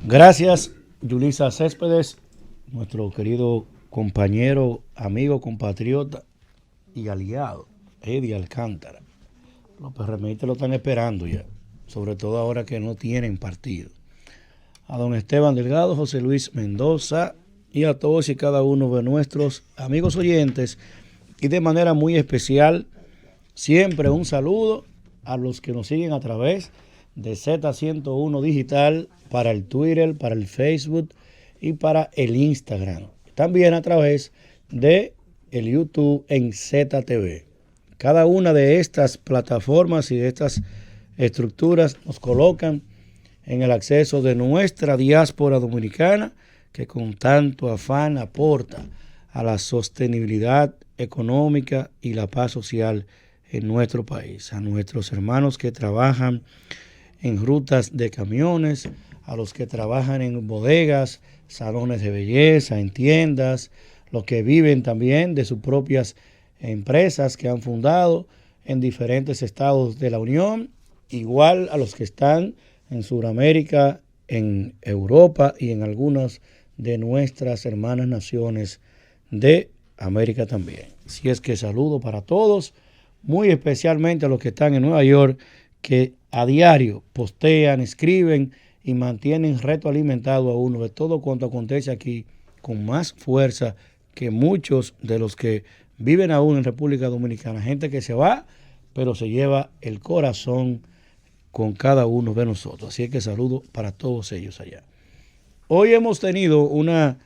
Gracias, Yulisa Céspedes, nuestro querido compañero, amigo, compatriota y aliado, Eddie Alcántara. Los PRMistas lo están esperando ya, sobre todo ahora que no tienen partido. A don Esteban Delgado, José Luis Mendoza y a todos y cada uno de nuestros amigos oyentes y de manera muy especial, siempre un saludo a los que nos siguen a través de Z101 Digital para el Twitter, para el Facebook y para el Instagram. También a través de el YouTube en ZTV. Cada una de estas plataformas y de estas estructuras nos colocan en el acceso de nuestra diáspora dominicana que con tanto afán aporta a la sostenibilidad económica y la paz social en nuestro país. A nuestros hermanos que trabajan en rutas de camiones, a los que trabajan en bodegas, salones de belleza, en tiendas, los que viven también de sus propias empresas que han fundado en diferentes estados de la Unión, igual a los que están en Sudamérica, en Europa y en algunas de nuestras hermanas naciones de América también. Así es que saludo para todos, muy especialmente a los que están en Nueva York, que a diario postean, escriben y mantienen retroalimentado a uno de todo cuanto acontece aquí con más fuerza que muchos de los que viven aún en República Dominicana. Gente que se va, pero se lleva el corazón con cada uno de nosotros. Así es que saludo para todos ellos allá. Hoy hemos tenido una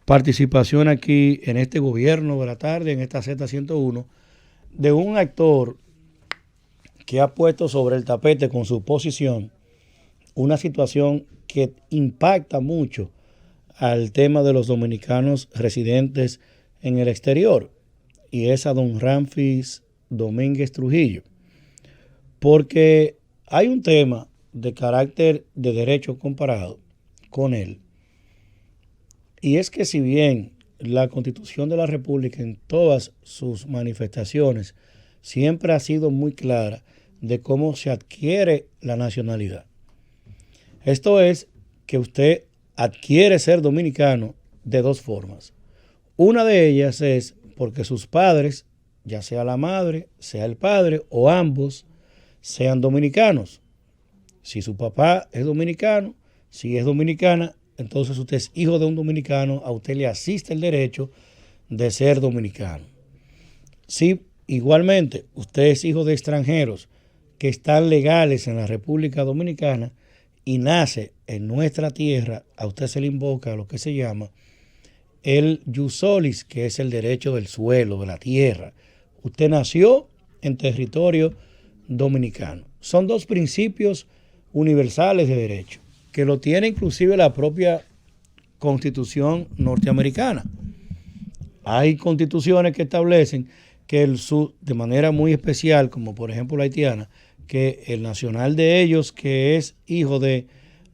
participación aquí en este gobierno de la tarde, en esta Z101, de un actor que ha puesto sobre el tapete con su posición una situación que impacta mucho al tema de los dominicanos residentes en el exterior, y es a don Ramfis Domínguez Trujillo, porque hay un tema de carácter de derecho comparado con él, y es que si bien la Constitución de la República en todas sus manifestaciones siempre ha sido muy clara de cómo se adquiere la nacionalidad, esto es que usted adquiere ser dominicano de dos formas. Una de ellas es porque sus padres, ya sea la madre, sea el padre o ambos, sean dominicanos. Si su papá es dominicano, si es dominicana, entonces usted es hijo de un dominicano, a usted le asiste el derecho de ser dominicano. Si igualmente usted es hijo de extranjeros que están legales en la República Dominicana y nace en nuestra tierra, a usted se le invoca lo que se llama el jus solis, que es el derecho del suelo, de la tierra. Usted nació en territorio dominicano. Son dos principios universales de derecho, que lo tiene inclusive la propia Constitución norteamericana. Hay constituciones que establecen que de manera muy especial, como por ejemplo la haitiana, que el nacional de ellos, que es hijo de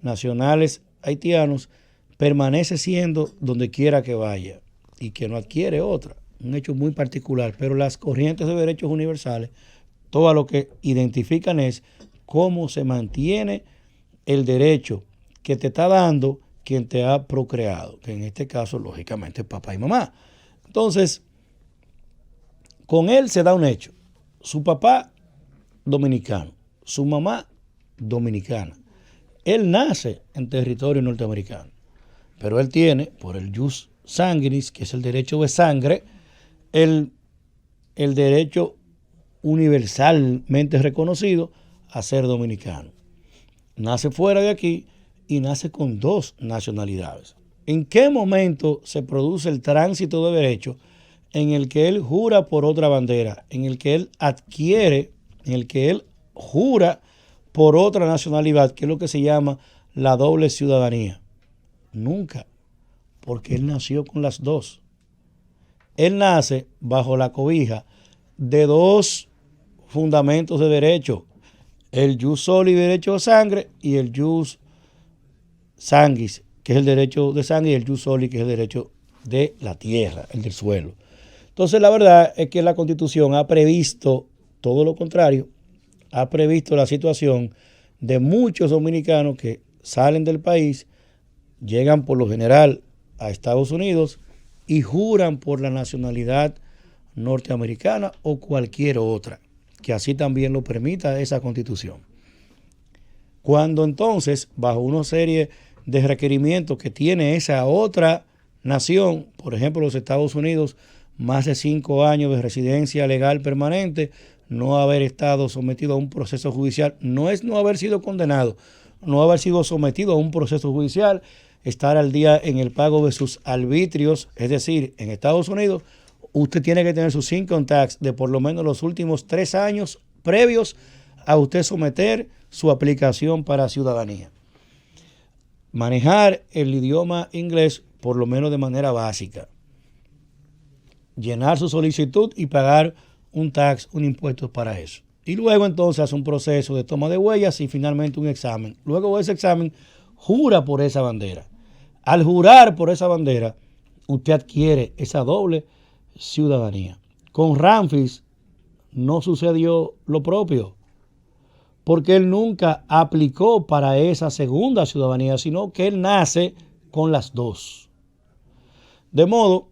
nacionales haitianos, permanece siendo donde quiera que vaya y que no adquiere otra. Un hecho muy particular, pero las corrientes de derechos universales, todo lo que identifican es cómo se mantiene el derecho que te está dando quien te ha procreado, que en este caso, lógicamente, es papá y mamá. Entonces, con él se da un hecho. Su papá dominicano, su mamá dominicana. Él nace en territorio norteamericano, pero él tiene, por el jus sanguinis, que es el derecho de sangre, el derecho universalmente reconocido a ser dominicano. Nace fuera de aquí y nace con dos nacionalidades. ¿En qué momento se produce el tránsito de derecho en el que él jura por otra bandera, en el que él adquiere, en el que él jura por otra nacionalidad, que es lo que se llama la doble ciudadanía? Nunca, porque él nació con las dos. Él nace bajo la cobija de dos fundamentos de derecho, el jus soli, derecho de sangre, y el jus sanguis, que es el derecho de sangre, y el jus soli, que es el derecho de la tierra, el del suelo. Entonces, la verdad es que la Constitución ha previsto todo lo contrario, ha previsto la situación de muchos dominicanos que salen del país, llegan por lo general a Estados Unidos y juran por la nacionalidad norteamericana o cualquier otra, que así también lo permita esa Constitución. Cuando entonces, bajo una serie de requerimientos que tiene esa otra nación, por ejemplo los Estados Unidos, más de 5 años de residencia legal permanente, no haber estado sometido a un proceso judicial, no es no haber sido condenado, no haber sido sometido a un proceso judicial, estar al día en el pago de sus arbitrios, es decir, en Estados Unidos, usted tiene que tener sus income tax de por lo menos los últimos 3 años previos a usted someter su aplicación para ciudadanía. Manejar el idioma inglés por lo menos de manera básica. Llenar su solicitud y pagar un tax, un impuesto para eso. Y luego entonces hace un proceso de toma de huellas y finalmente un examen. Luego de ese examen, jura por esa bandera. Al jurar por esa bandera, usted adquiere esa doble ciudadanía. Con Ramfis no sucedió lo propio, porque él nunca aplicó para esa segunda ciudadanía, sino que él nace con las dos. De modo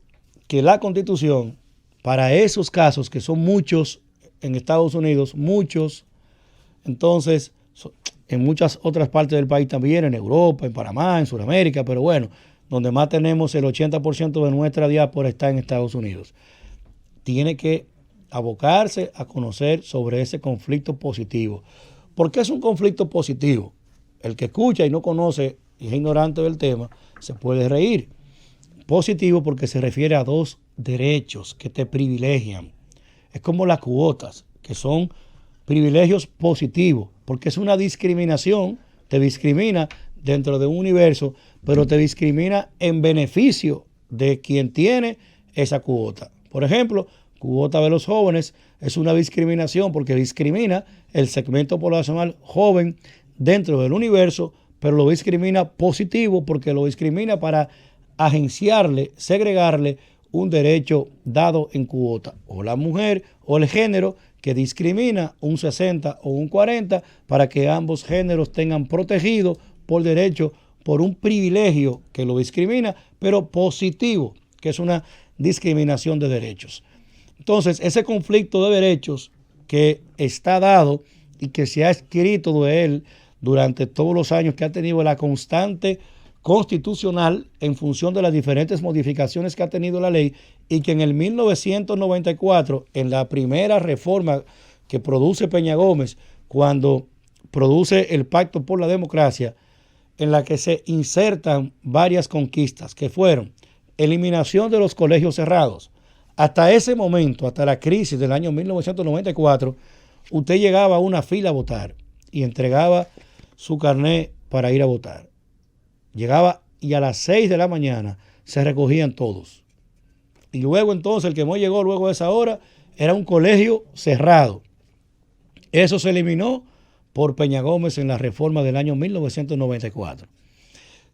que la Constitución, para esos casos, que son muchos en Estados Unidos, muchos, entonces en muchas otras partes del país también, en Europa, en Panamá, en Sudamérica, pero bueno, donde más tenemos el 80% de nuestra diáspora está en Estados Unidos. Tiene que abocarse a conocer sobre ese conflicto positivo. ¿Por qué es un conflicto positivo? El que escucha y no conoce y es ignorante del tema, se puede reír. Positivo porque se refiere a dos derechos que te privilegian. Es como las cuotas, que son privilegios positivos, porque es una discriminación, te discrimina dentro de un universo, pero te discrimina en beneficio de quien tiene esa cuota. Por ejemplo, cuota de los jóvenes es una discriminación porque discrimina el segmento poblacional joven dentro del universo, pero lo discrimina positivo porque lo discrimina para agenciarle, segregarle un derecho dado en cuota, o la mujer o el género, que discrimina un 60 o un 40 para que ambos géneros tengan protegido por derecho, por un privilegio que lo discrimina, pero positivo, que es una discriminación de derechos. Entonces, ese conflicto de derechos que está dado y que se ha escrito de él durante todos los años que ha tenido la constante constitucional en función de las diferentes modificaciones que ha tenido la ley, y que en el 1994, en la primera reforma que produce Peña Gómez, cuando produce el Pacto por la Democracia, en la que se insertan varias conquistas, que fueron eliminación de los colegios cerrados. Hasta ese momento, hasta la crisis del año 1994, usted llegaba a una fila a votar y entregaba su carnet para ir a votar. Llegaba y a las 6 de la mañana se recogían todos. Y luego entonces el que no llegó luego de esa hora era un colegio cerrado. Eso se eliminó por Peña Gómez en la reforma del año 1994.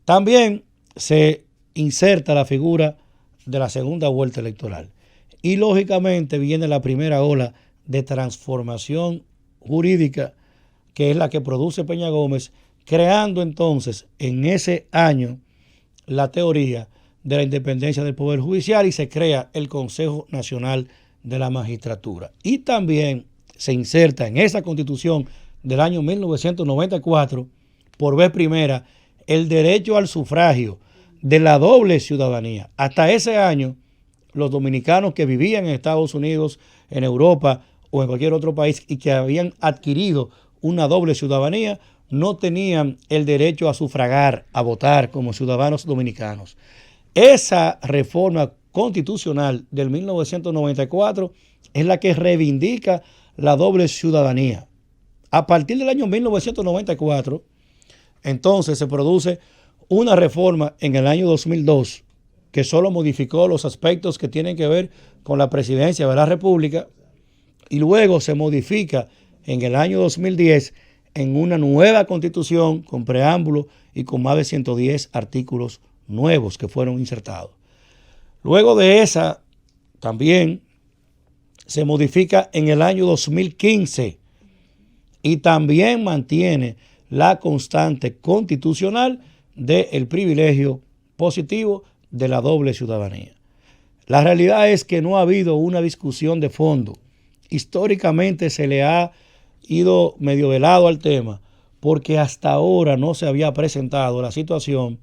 También se inserta la figura de la segunda vuelta electoral. Y lógicamente viene la primera ola de transformación jurídica, que es la que produce Peña Gómez, creando entonces en ese año la teoría de la independencia del Poder Judicial, y se crea el Consejo Nacional de la Magistratura. Y también se inserta en esa Constitución del año 1994, por vez primera, el derecho al sufragio de la doble ciudadanía. Hasta ese año, los dominicanos que vivían en Estados Unidos, en Europa o en cualquier otro país y que habían adquirido una doble ciudadanía, no tenían el derecho a sufragar, a votar como ciudadanos dominicanos. Esa reforma constitucional del 1994 es la que reivindica la doble ciudadanía. A partir del año 1994, entonces se produce una reforma en el año 2002 que solo modificó los aspectos que tienen que ver con la presidencia de la República, y luego se modifica en el año 2010 en una nueva constitución con preámbulo y con más de 110 artículos nuevos que fueron insertados. Luego de esa también se modifica en el año 2015 y también mantiene la constante constitucional del privilegio positivo de la doble ciudadanía. La realidad es que no ha habido una discusión de fondo. Históricamente se le ha ido medio velado al tema porque hasta ahora no se había presentado la situación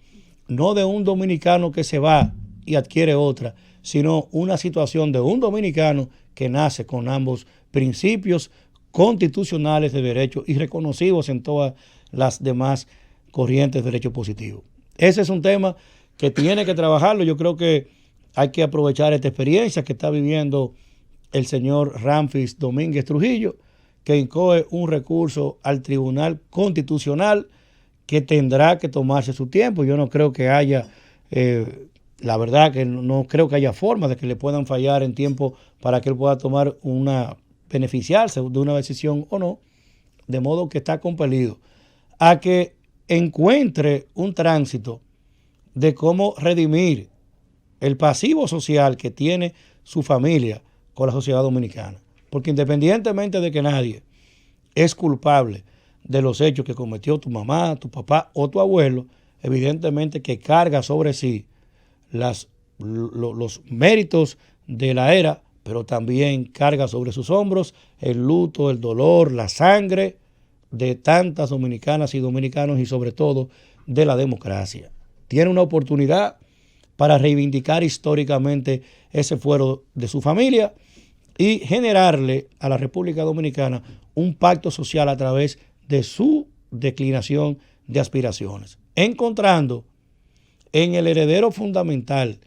no de un dominicano que se va y adquiere otra, sino una situación de un dominicano que nace con ambos principios constitucionales de derecho y reconocidos en todas las demás corrientes de derecho positivo. Ese es un tema que tiene que trabajarlo. Yo creo que hay que aprovechar esta experiencia que está viviendo el señor Ramfis Domínguez Trujillo, que incoe un recurso al Tribunal Constitucional que tendrá que tomarse su tiempo. Yo no creo que haya, la verdad que no creo que haya forma de que le puedan fallar en tiempo para que él pueda tomar beneficiarse de una decisión o no, de modo que está compelido a que encuentre un tránsito de cómo redimir el pasivo social que tiene su familia con la sociedad dominicana. Porque independientemente de que nadie es culpable de los hechos que cometió tu mamá, tu papá o tu abuelo, evidentemente que carga sobre sí los méritos de la era, pero también carga sobre sus hombros el luto, el dolor, la sangre de tantas dominicanas y dominicanos y sobre todo de la democracia. Tiene una oportunidad para reivindicar históricamente ese fuero de su familia y generarle a la República Dominicana un pacto social a través de su declinación de aspiraciones, encontrando en el heredero fundamental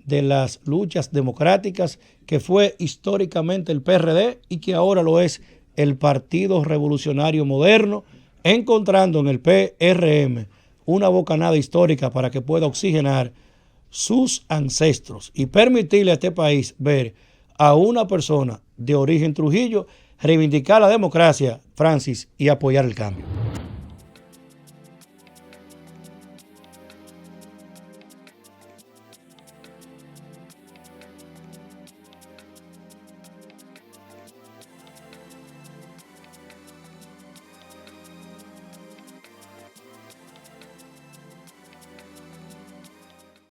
de las luchas democráticas que fue históricamente el PRD y que ahora lo es el Partido Revolucionario Moderno, encontrando en el PRM una bocanada histórica para que pueda oxigenar sus ancestros y permitirle a este país ver a una persona de origen Trujillo reivindicar la democracia, Francis, y apoyar el cambio.